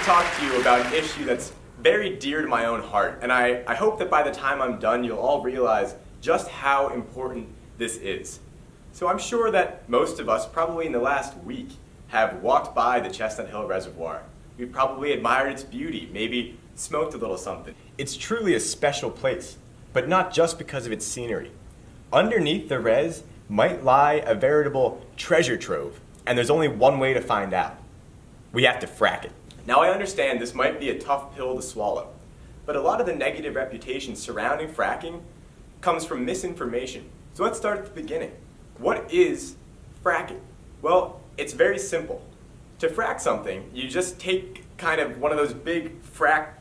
talk to you about an issue that's very dear to my own heart, and I hope that by the time I'm done, you'll all realize just how important this is. So I'm sure that most of us, probably in the last week, have walked by the Chestnut Hill Reservoir. We've probably admired its beauty, maybe smoked a little something. It's truly a special place, but not just because of its scenery. Underneath the res might lie a veritable treasure trove, and there's only one way to find out. We have to frack it. Now I understand this might be a tough pill to swallow, but a lot of the negative reputation surrounding fracking comes from misinformation. So let's start at the beginning. What is fracking? Well, it's very simple. To frack something, you just take kind of one of those big frack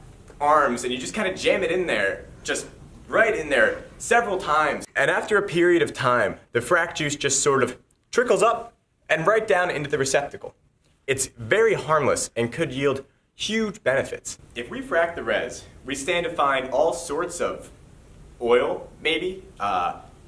arms and you just kind of jam it in there, just right in there, several times. And after a period of time, the frack juice just sort of trickles up and right down into the receptacle. It's very harmless and could yield huge benefits. If we frack the res, we stand to find all sorts of oil, maybe,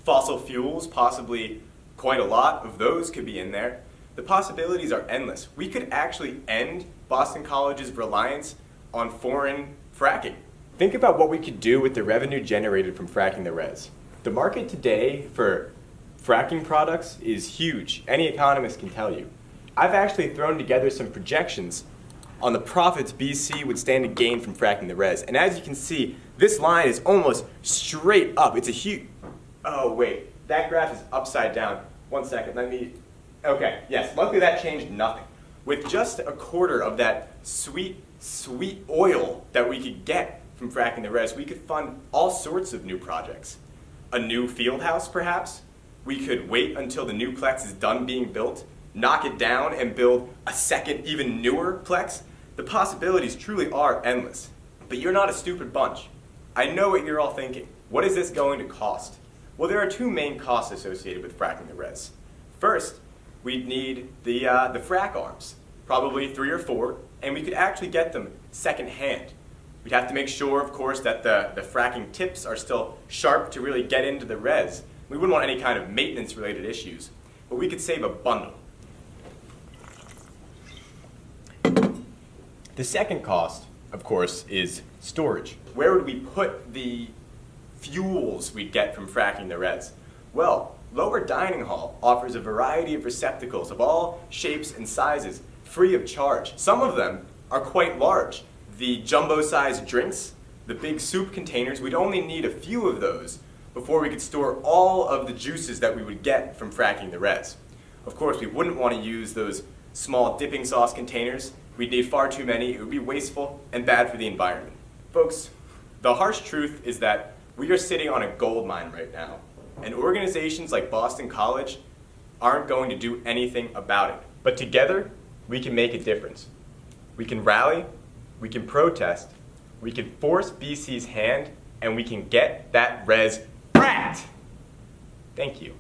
fossil fuels, possibly quite a lot of those could be in there. The possibilities are endless. We could actually end Boston College's reliance on foreign fracking. Think about what we could do with the revenue generated from fracking the res. The market today for fracking products is huge. Any economist can tell you. I've actually thrown together some projections on the profits BC would stand to gain from fracking the res. And as you can see, this line is almost straight up. It's a huge... Oh wait, that graph is upside down. 1 second, okay, yes, luckily that changed nothing. With just a quarter of that sweet, sweet oil that we could get from fracking the res, we could fund all sorts of new projects. A new field house, perhaps? We could wait until the new Plex is done being built, knock it down, and build a second, even newer Plex. The possibilities truly are endless. But you're not a stupid bunch. I know what you're all thinking. What is this going to cost? Well, there are two main costs associated with fracking the res. First, we'd need the frack arms, probably 3 or 4, and we could actually get them second-hand. We'd have to make sure, of course, that the fracking tips are still sharp to really get into the res. We wouldn't want any kind of maintenance-related issues, but we could save a bundle. The second cost, of course, is storage. Where would we put the fuels we'd get from fracking the res? Well, Lower Dining Hall offers a variety of receptacles of all shapes and sizes, free of charge. Some of them are quite large. The jumbo-sized drinks, the big soup containers, we'd only need a few of those before we could store all of the juices that we would get from fracking the res. Of course, we wouldn't want to use those small dipping sauce containers. We'd need far too many. It would be wasteful and bad for the environment. Folks, the harsh truth is that we are sitting on a gold mine right now, and organizations like Boston College aren't going to do anything about it. But together, we can make a difference. We can rally, we can protest, we can force BC's hand, and we can get that res fracked. Thank you.